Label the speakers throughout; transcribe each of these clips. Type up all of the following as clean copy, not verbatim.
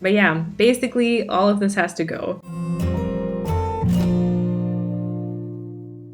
Speaker 1: But yeah, basically all of this has to go.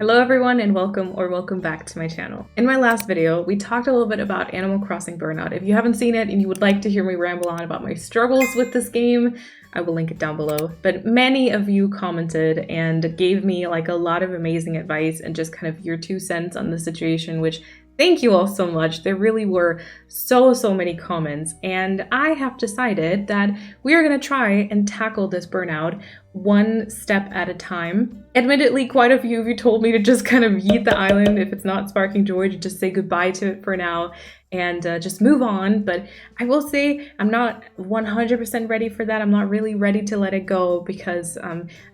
Speaker 1: Hello everyone and welcome back to my channel. In my last video, we talked a little bit about Animal Crossing Burnout. If you haven't seen it and you would like to hear me ramble on about my struggles with this game, I will link it down below. But many of you commented and gave me like a lot of amazing advice and just kind of your 2 cents on the situation, which thank you all so much. There really were so many comments, and I have decided that we are going to try and tackle this burnout one step at a time. Admittedly, quite a few of you told me to just kind of yeet the island. If it's not sparking joy, to just say goodbye to it for now and just move on. But I will say I'm not 100% ready for that. I'm not really ready to let it go because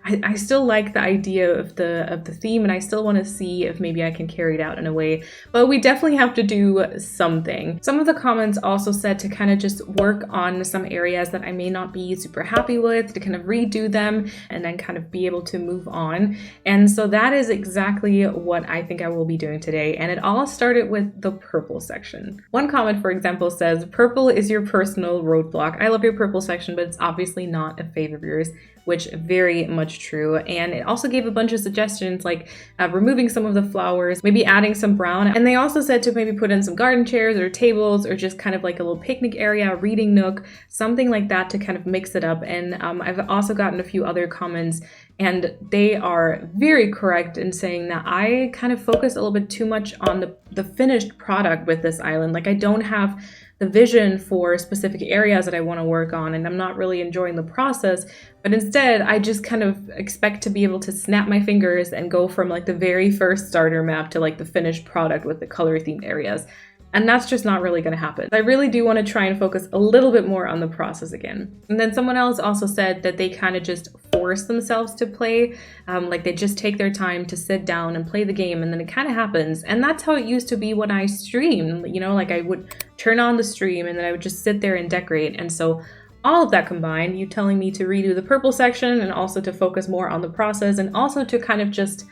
Speaker 1: I still like the idea of the theme, and I still want to see if maybe I can carry it out in a way. But we definitely have to do something. Some of the comments also said to kind of just work on some areas that I may not be super happy with, to kind of redo them and then kind of be able to move on. And so that is exactly what I think I will be doing today. And it all started with the purple section. One comment, for example, says, "Purple is your personal roadblock." I love your purple section, but it's obviously not a fave of yours, which very much true. And it also gave a bunch of suggestions like removing some of the flowers, maybe adding some brown. And they also said to maybe put in some garden chairs or tables or just kind of like a little picnic area, reading nook, something like that to kind of mix it up. And I've also gotten a few other comments, and they are very correct in saying that I kind of focus a little bit too much on the finished product with this island. Like I don't have the vision for specific areas that I want to work on, and I'm not really enjoying the process, but instead I just kind of expect to be able to snap my fingers and go from like the very first starter map to like the finished product with the color themed areas. And that's just not really going to happen. I really do want to try and focus a little bit more on the process again. And then someone else also said that they kind of just force themselves to play. Like they just take their time to sit down and play the game, and then it kind of happens. And that's how it used to be when I streamed. You know, like I would turn on the stream and then I would just sit there and decorate. And so all of that combined, you telling me to redo the purple section and also to focus more on the process and also to kind of just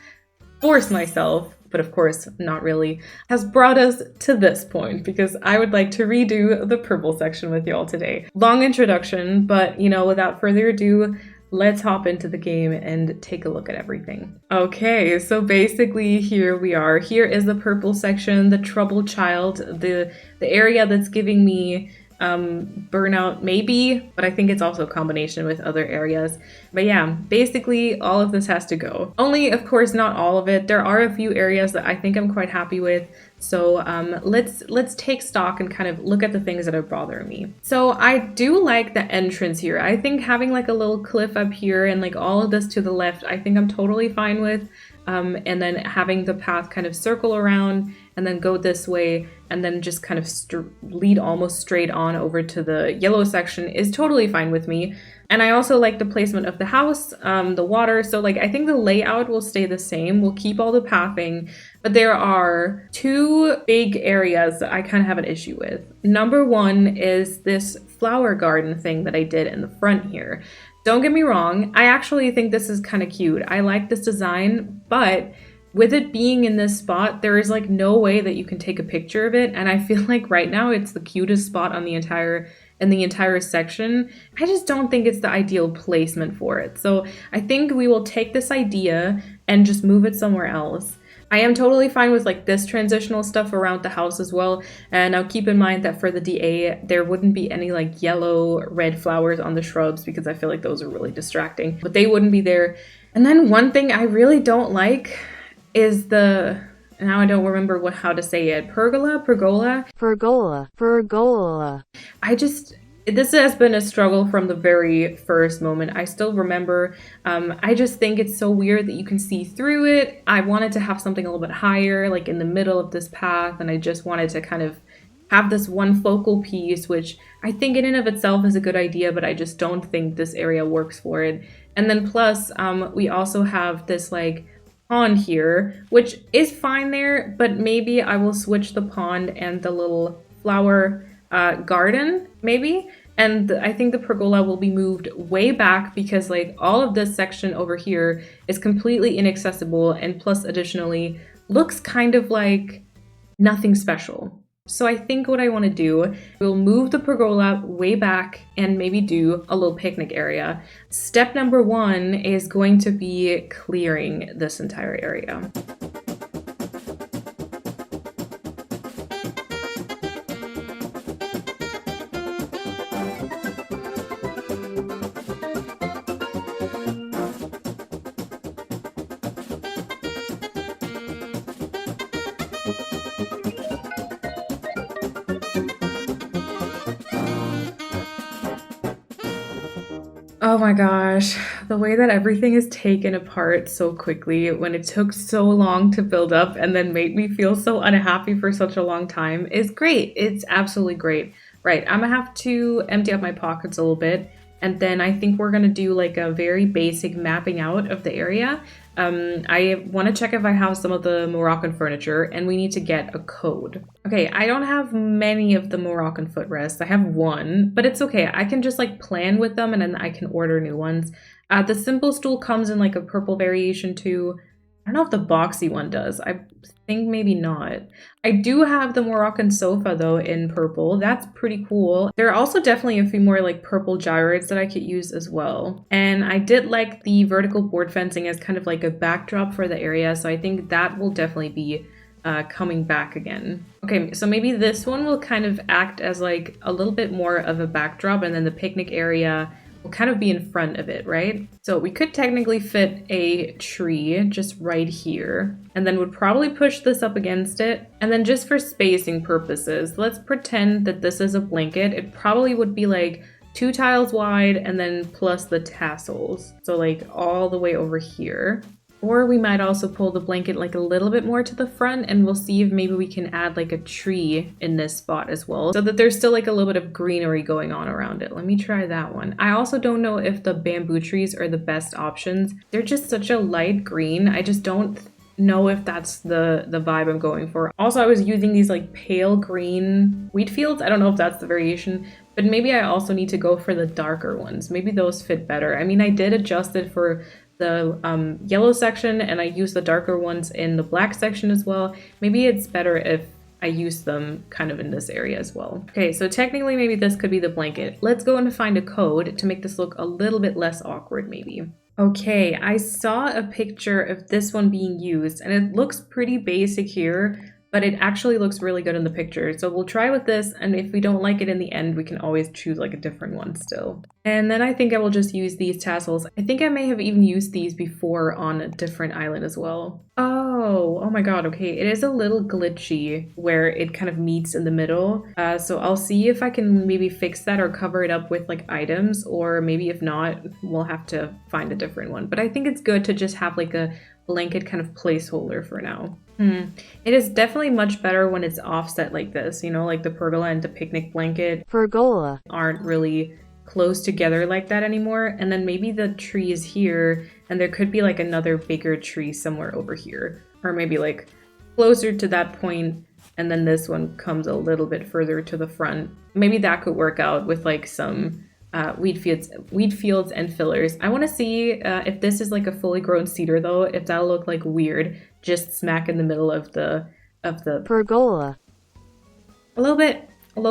Speaker 1: force myself, but of course not really, has brought us to this point because I would like to redo the purple section with y'all today. Long introduction, but you know, without further ado, let's hop into the game and take a look at everything. Okay, so basically here we are. Here is the purple section, the troubled child, the area that's giving me burnout maybe, but I think it's also a combination with other areas. But yeah, basically all of this has to go. Only, of course, not all of it. There are a few areas that I think I'm quite happy with. So let's take stock and kind of look at the things that are bothering me. So I do like the entrance here. I think having like a little cliff up here and like all of this to the left, I think I'm totally fine with. And then having the path kind of circle around and then go this way and then just kind of lead almost straight on over to the yellow section is totally fine with me. And I also like the placement of the house, the water. So like I think the layout will stay the same. We'll keep all the pathing, but there are 2 big areas that I kind of have an issue with. Number 1 is this flower garden thing that I did in the front here. Don't get me wrong, I actually think this is kind of cute. I like this design, but with it being in this spot, there is like no way that you can take a picture of it. And I feel like right now it's the cutest spot on the entire section. I just don't think it's the ideal placement for it. So I think we will take this idea and just move it somewhere else. I am totally fine with like this transitional stuff around the house as well. And now keep in mind that for the DA, there wouldn't be any like yellow, red flowers on the shrubs because I feel like those are really distracting, but they wouldn't be there. And then one thing I really don't like is now I don't remember how to say it. Pergola. This has been a struggle from the very first moment. I still remember, I just think it's so weird that you can see through it. I wanted to have something a little bit higher, like in the middle of this path, and I just wanted to kind of have this one focal piece, which I think in and of itself is a good idea, but I just don't think this area works for it. And then plus, we also have this like pond here, which is fine there, but maybe I will switch the pond and the little flower garden, maybe. And I think the pergola will be moved way back because like all of this section over here is completely inaccessible, and plus additionally looks kind of like nothing special. So I think what I want to do, we'll move the pergola way back and maybe do a little picnic area. Step number 1 is going to be clearing this entire area. Oh my gosh, the way that everything is taken apart so quickly when it took so long to build up and then made me feel so unhappy for such a long time is great. It's absolutely great. Right, I'm gonna have to empty out my pockets a little bit, and then I think we're gonna do like a very basic mapping out of the area. I want to check if I have some of the Moroccan furniture, and we need to get a code. Okay, I don't have many of the Moroccan footrests. I have one, but it's okay. I can just like plan with them and then I can order new ones. The simple stool comes in like a purple variation too. I don't know if the boxy one does. I think maybe not. I do have the Moroccan sofa though in purple. That's pretty cool. There are also definitely a few more like purple gyroids that I could use as well. And I did like the vertical board fencing as kind of like a backdrop for the area. So I think that will definitely be coming back again. Okay, so maybe this one will kind of act as like a little bit more of a backdrop, and then the picnic area will kind of be in front of it, right? So we could technically fit a tree just right here, and then would probably push this up against it. And then just for spacing purposes, let's pretend that this is a blanket. It probably would be like 2 tiles wide and then plus the tassels. So like all the way over here. Or we might also pull the blanket like a little bit more to the front, and we'll see if maybe we can add like a tree in this spot as well, so that there's still like a little bit of greenery going on around it. Let me try that one. I also don't know if the bamboo trees are the best options. They're just such a light green. I just don't know if that's the vibe I'm going for. Also, I was using these like pale green wheat fields. I don't know if that's the variation, but maybe I also need to go for the darker ones. Maybe those fit better. I mean, I did adjust it for the yellow section, and I use the darker ones in the black section as well. Maybe it's better if I use them kind of in this area as well. Okay, so technically maybe this could be the blanket. Let's go and find a code to make this look a little bit less awkward maybe. Okay, I saw a picture of this one being used, and it looks pretty basic here, but it actually looks really good in the picture. So we'll try with this, and if we don't like it in the end, we can always choose like a different one still. And then I think I will just use these tassels. I think I may have even used these before on a different island as well. Oh my god, okay. It is a little glitchy where it kind of meets in the middle. So I'll see if I can maybe fix that or cover it up with like items, or maybe if not, we'll have to find a different one. But I think it's good to just have like a blanket kind of placeholder for now. It is definitely much better when it's offset like this, you know, like the pergola and the picnic blanket aren't really close together like that anymore. And then maybe the tree is here, and there could be like another bigger tree somewhere over here, or maybe like closer to that point, and then this one comes a little bit further to the front. Maybe that could work out with like some wheat fields and fillers. I want to see if this is like a fully grown cedar though, if that'll look like weird just smack in the middle of the pergola. A little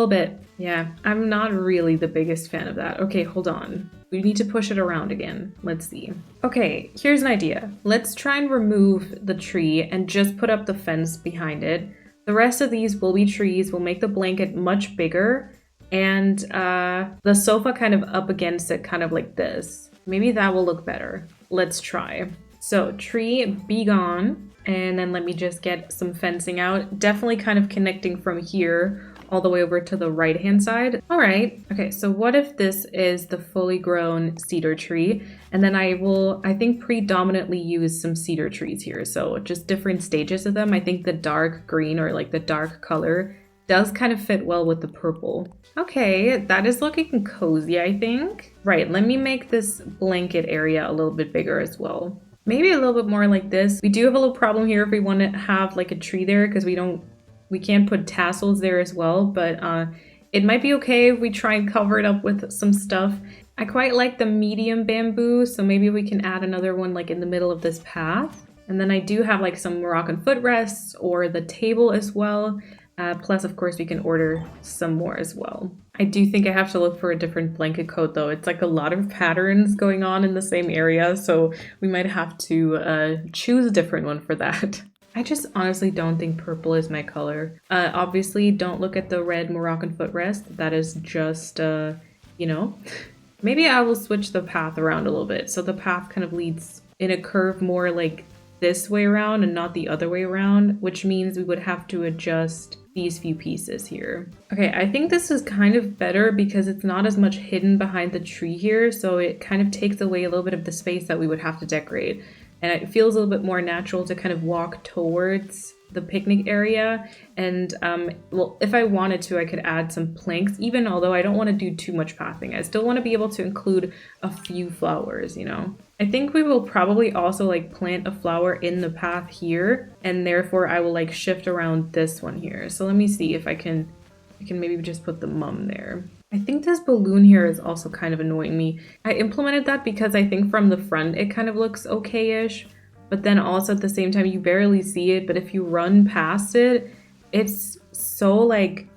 Speaker 1: bit. Yeah, I'm not really the biggest fan of that. Okay, hold on. We need to push it around again. Let's see. Okay, here's an idea. Let's try and remove the tree and just put up the fence behind it. The rest of these will be trees. We'll make the blanket much bigger, and the sofa kind of up against it, kind of like this. Maybe that will look better. Let's try. So tree, be gone. And then let me just get some fencing out. Definitely kind of connecting from here all the way over to the right-hand side. All right. Okay, so what if this is the fully grown cedar tree? And then I will, I think, predominantly use some cedar trees here. So just different stages of them. I think the dark green, or like the dark color, does kind of fit well with the purple. Okay, that is looking cozy, I think. Right, let me make this blanket area a little bit bigger as well. Maybe a little bit more like this. We do have a little problem here if we want to have like a tree there, because we can't put tassels there as well, but it might be okay if we try and cover it up with some stuff. I quite like the medium bamboo, so maybe we can add another one like in the middle of this path. And then I do have like some Moroccan footrests or the table as well. Plus, of course, we can order some more as well. I do think I have to look for a different blanket coat though. It's like a lot of patterns going on in the same area, so we might have to choose a different one for that. I just honestly don't think purple is my color. Obviously, don't look at the red Moroccan footrest. That is just, you know. Maybe I will switch the path around a little bit. So the path kind of leads in a curve more like this way around and not the other way around, which means we would have to adjust these few pieces here. Okay, I think this is kind of better because it's not as much hidden behind the tree here, so it kind of takes away a little bit of the space that we would have to decorate. And it feels a little bit more natural to kind of walk towards the picnic area. And well, if I wanted to, I could add some planks, even although I don't want to do too much pathing. I still want to be able to include a few flowers, you know. I think we will probably also like plant a flower in the path here, and therefore I will like shift around this one here. So let me see if I can maybe just put the mum there. I think this balloon here is also kind of annoying me. I implemented that because I think from the front it kind of looks okay-ish, but then also at the same time you barely see it, but if you run past it, it's so like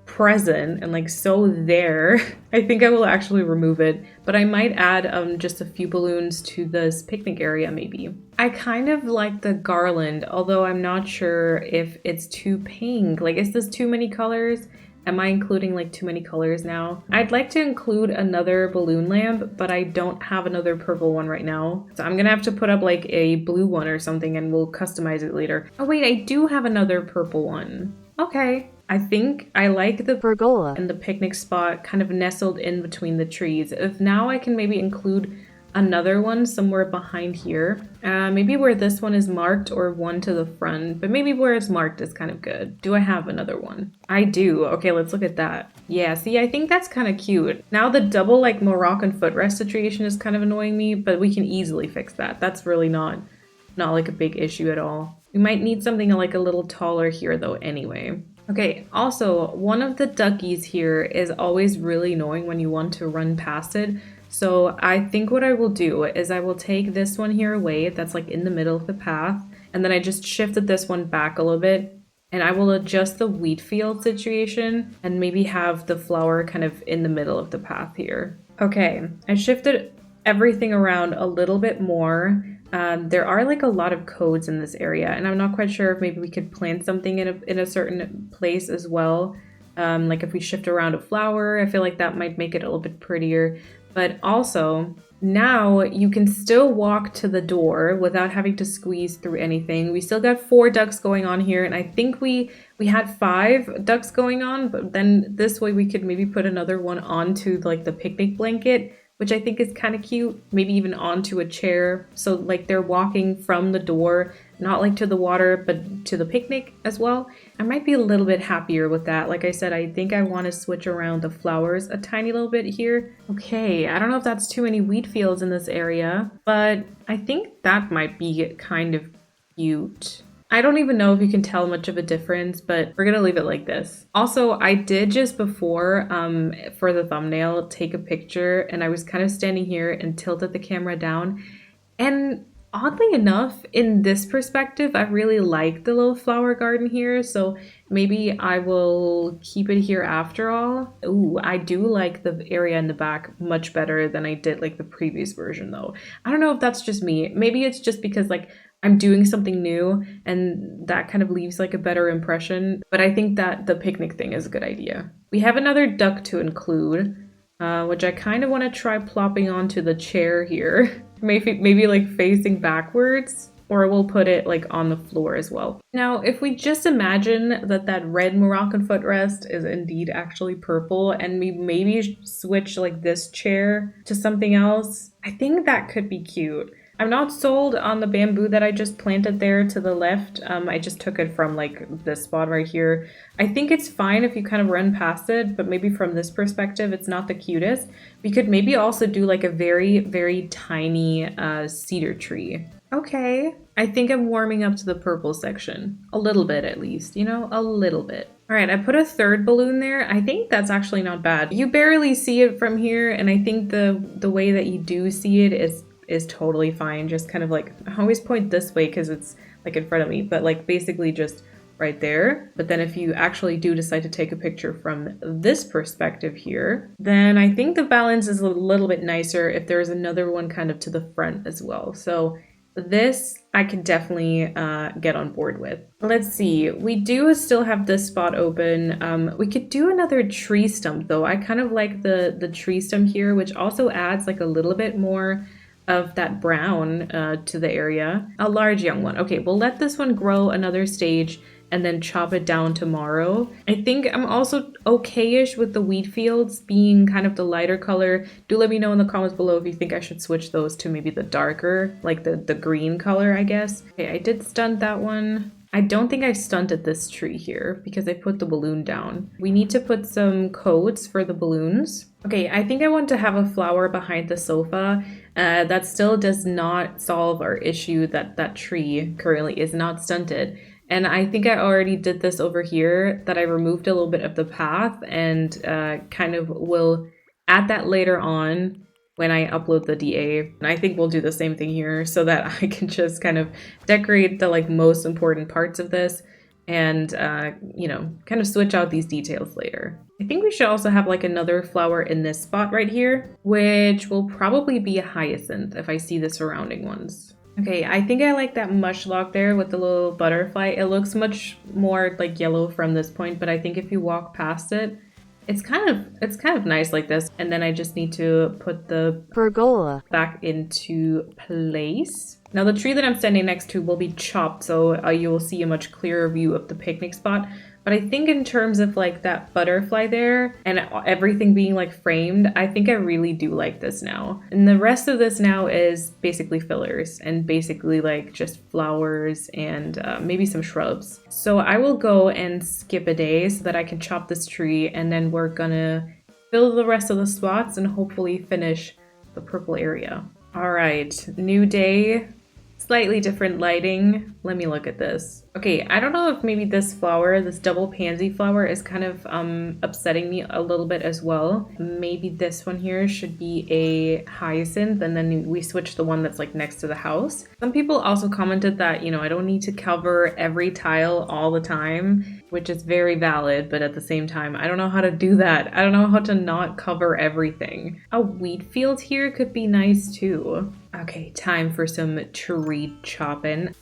Speaker 1: present and like so there. I think I will actually remove it, but I might add just a few balloons to this picnic area maybe. I kind of like the garland, although I'm not sure if it's too pink. Like, is this too many colors? Am I including like too many colors now? I'd like to include another balloon lamp, but I don't have another purple one right now. So I'm gonna have to put up like a blue one or something and we'll customize it later. Oh wait, I do have another purple one. Okay. I think I like the pergola and the picnic spot kind of nestled in between the trees. If now I can maybe include another one somewhere behind here. Maybe where this one is marked or one to the front, but maybe where it's marked is kind of good. Do I have another one? I do. Okay, let's look at that. Yeah, see, I think that's kind of cute. Now the double like Moroccan footrest situation is kind of annoying me, but we can easily fix that. That's really not like a big issue at all. We might need something like a little taller here though anyway. Okay, also one of the duckies here is always really annoying when you want to run past it. So I think what I will do is I will take this one here away that's like in the middle of the path, and then I just shifted this one back a little bit, and I will adjust the wheat field situation and maybe have the flower kind of in the middle of the path here. Okay, I shifted everything around a little bit more. There are like a lot of codes in this area, and I'm not quite sure if maybe we could plant something in a certain place as well. Like if we shift around a flower, I feel like that might make it a little bit prettier. But also, now you can still walk to the door without having to squeeze through anything. We still got 4 ducks going on here, and I think we had 5 ducks going on, but then this way we could maybe put another one onto like the picnic blanket, which I think is kind of cute, maybe even onto a chair. So like they're walking from the door, not like to the water, but to the picnic as well. I might be a little bit happier with that. Like I said, I think I want to switch around the flowers a tiny little bit here. Okay, I don't know if that's too many wheat fields in this area, but I think that might be kind of cute. I don't even know if you can tell much of a difference, but we're gonna leave it like this. Also, I did just before, for the thumbnail, take a picture, and I was kind of standing here and tilted the camera down. And oddly enough, in this perspective, I really like the little flower garden here, so maybe I will keep it here after all. Ooh, I do like the area in the back much better than I did like the previous version though. I don't know if that's just me. Maybe it's just because like I'm doing something new and that kind of leaves like a better impression, but I think that the picnic thing is a good idea. We have another duck to include, which I kind of want to try plopping onto the chair here. Maybe like facing backwards, or we'll put it like on the floor as well. Now, if we just imagine that red Moroccan footrest is indeed actually purple, and we maybe switch like this chair to something else, I think that could be cute. I'm not sold on the bamboo that I just planted there to the left. I just took it from like this spot right here. I think it's fine if you kind of run past it, but maybe from this perspective, it's not the cutest. We could maybe also do like a very, very tiny cedar tree. Okay, I think I'm warming up to the purple section. A little bit at least, you know, a little bit. All right, I put a third balloon there. I think that's actually not bad. You barely see it from here, and I think the way that you do see it is totally fine. Just kind of like, I always point this way because it's like in front of me, but like basically just right there. But then if you actually do decide to take a picture from this perspective here, then I think the balance is a little bit nicer if there's another one kind of to the front as well. So this I can definitely get on board with. Let's see, we do still have this spot open. We could do another tree stump though. I kind of like the tree stump here, which also adds like a little bit more of that brown to the area. A large young one. Okay, we'll let this one grow another stage and then chop it down tomorrow. I think I'm also okay-ish with the wheat fields being kind of the lighter color. Do let me know in the comments below if you think I should switch those to maybe the darker, like the green color, I guess. Okay, I did stunt that one. I don't think I stunted this tree here because I put the balloon down. We need to put some coats for the balloons. Okay, I think I want to have a flower behind the sofa. That still does not solve our issue that that tree currently is not stunted. And I think I already did this over here, that I removed a little bit of the path and kind of will add that later on when I upload the DA. And I think we'll do the same thing here so that I can just kind of decorate the like most important parts of this and, you know, kind of switch out these details later. I think we should also have like another flower in this spot right here, which will probably be a hyacinth if I see the surrounding ones. Okay, I think I like that mush log there with the little butterfly. It looks much more like yellow from this point, but I think if you walk past it, it's kind of nice like this. And then I just need to put the pergola back into place. Now the tree that I'm standing next to will be chopped, so you will see a much clearer view of the picnic spot. But I think in terms of like that butterfly there and everything being like framed, I think I really do like this now. And the rest of this now is basically fillers and basically like just flowers and maybe some shrubs. So I will go and skip a day so that I can chop this tree, and then we're gonna fill the rest of the spots and hopefully finish the purple area. All right, new day. Slightly different lighting. Let me look at this. Okay, I don't know if maybe this flower, this double pansy flower, is kind of upsetting me a little bit as well. Maybe this one here should be a hyacinth, and then we switch the one that's like next to the house. Some people also commented that, you know, I don't need to cover every tile all the time, which is very valid, but at the same time, I don't know how to do that. I don't know how to not cover everything. A wheat field here could be nice too. Okay, time for some tree chopping.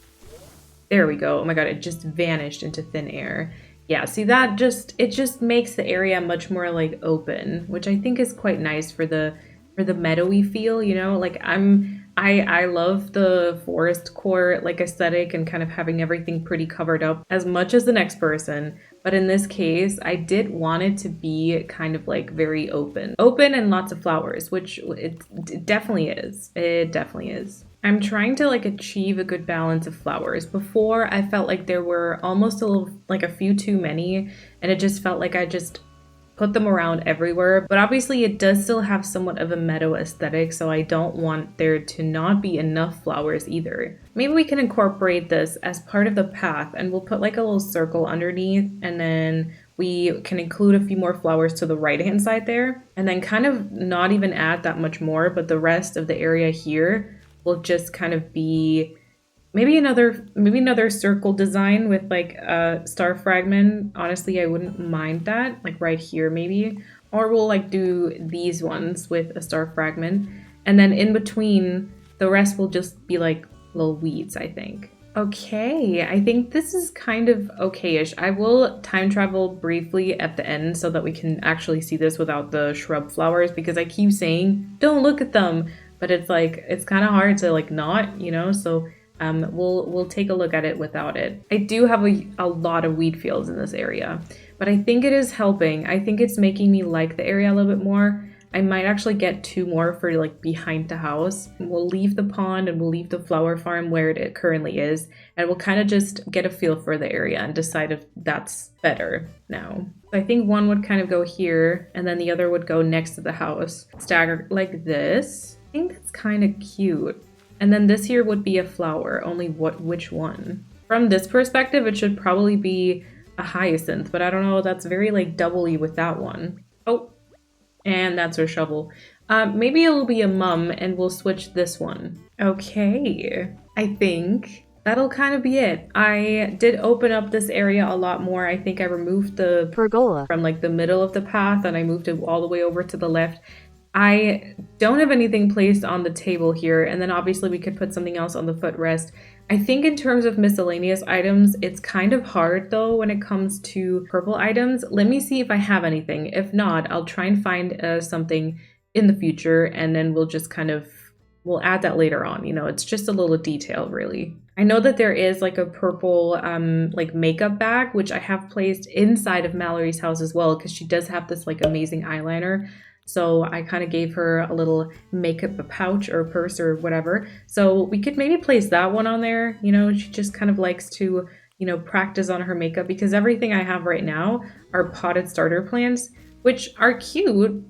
Speaker 1: There we go. Oh my god, it just vanished into thin air. Yeah, see that it just makes the area much more like open, which I think is quite nice for the meadowy feel, you know? Like I love the forest core like aesthetic and kind of having everything pretty covered up as much as the next person. But in this case, I did want it to be kind of like very open. Open and lots of flowers, which it definitely is. It definitely is. I'm trying to like achieve a good balance of flowers. Before, I felt like there were almost a few too many, and it just felt like I just put them around everywhere. But obviously it does still have somewhat of a meadow aesthetic, so I don't want there to not be enough flowers either. Maybe we can incorporate this as part of the path, and we'll put like a little circle underneath, and then we can include a few more flowers to the right hand side there, and then kind of not even add that much more, but the rest of the area here will just kind of be maybe another circle design with like a star fragment. Honestly, I wouldn't mind that, like right here maybe. Or we'll like do these ones with a star fragment. And then in between, the rest will just be like little weeds, I think. Okay, I think this is kind of okay-ish. I will time travel briefly at the end so that we can actually see this without the shrub flowers, because I keep saying, don't look at them. But it's like, it's kind of hard to like not, you know, so we'll take a look at it without it. I do have a lot of wheat fields in this area, but I think it is helping. I think it's making me like the area a little bit more. I might actually get 2 more for like behind the house. We'll leave the pond and we'll leave the flower farm where it currently is, and we'll kind of just get a feel for the area and decide if that's better now. So I think one would kind of go here, and then the other would go next to the house, staggered like this. I think that's kind of cute. And then this here would be a flower, only which one? From this perspective, it should probably be a hyacinth, but I don't know, that's very like doubly with that one. Oh, and that's her shovel. Maybe it'll be a mum and we'll switch this one. Okay, I think that'll kind of be it. I did open up this area a lot more. I think I removed the pergola from like the middle of the path and I moved it all the way over to the left. I don't have anything placed on the table here, and then obviously we could put something else on the footrest. I think in terms of miscellaneous items, it's kind of hard though when it comes to purple items. Let me see if I have anything. If not, I'll try and find something in the future, and then we'll just we'll add that later on. You know, it's just a little detail really. I know that there is like a purple like makeup bag, which I have placed inside of Mallory's house as well, because she does have this like amazing eyeliner. So I kind of gave her a little makeup pouch or purse or whatever. So we could maybe place that one on there. You know, she just kind of likes to, you know, practice on her makeup, because everything I have right now are potted starter plants, which are cute,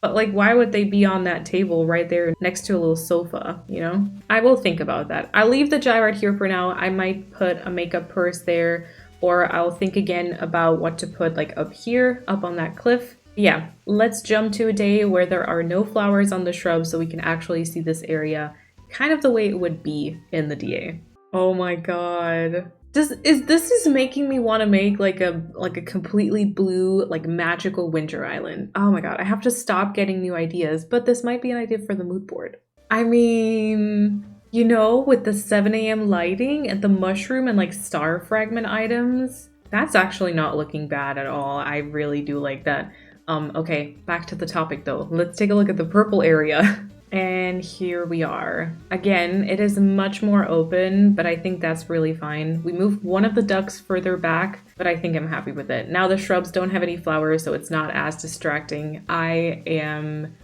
Speaker 1: but like, why would they be on that table right there next to a little sofa, you know? I will think about that. I'll leave the gyroid here for now. I might put a makeup purse there, or I'll think again about what to put like up here, up on that cliff. Yeah, let's jump to a day where there are no flowers on the shrubs so we can actually see this area kind of the way it would be in the DA. Oh my god. This is making me want to make like a completely blue, like magical winter island. Oh my god, I have to stop getting new ideas, but this might be an idea for the mood board. I mean, you know, with the 7 a.m. lighting and the mushroom and like star fragment items, that's actually not looking bad at all. I really do like that. Okay, back to the topic though. Let's take a look at the purple area. And here we are. Again, it is much more open, but I think that's really fine. We moved one of the ducks further back, but I think I'm happy with it. Now the shrubs don't have any flowers, so it's not as distracting. I am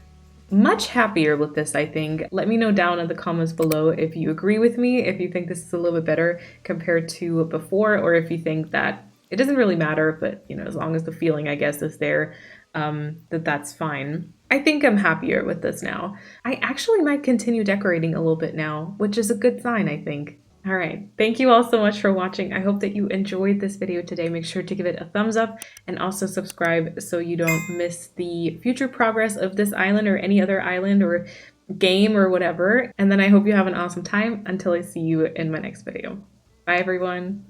Speaker 1: much happier with this, I think. Let me know down in the comments below if you agree with me, if you think this is a little bit better compared to before, or if you think that it doesn't really matter, but you know, as long as the feeling, I guess, is there, that's fine. I think I'm happier with this now. I actually might continue decorating a little bit now, which is a good sign, I think. All right, thank you all so much for watching. I hope that you enjoyed this video today. Make sure to give it a thumbs up and also subscribe so you don't miss the future progress of this island or any other island or game or whatever. And then I hope you have an awesome time until I see you in my next video. Bye, everyone.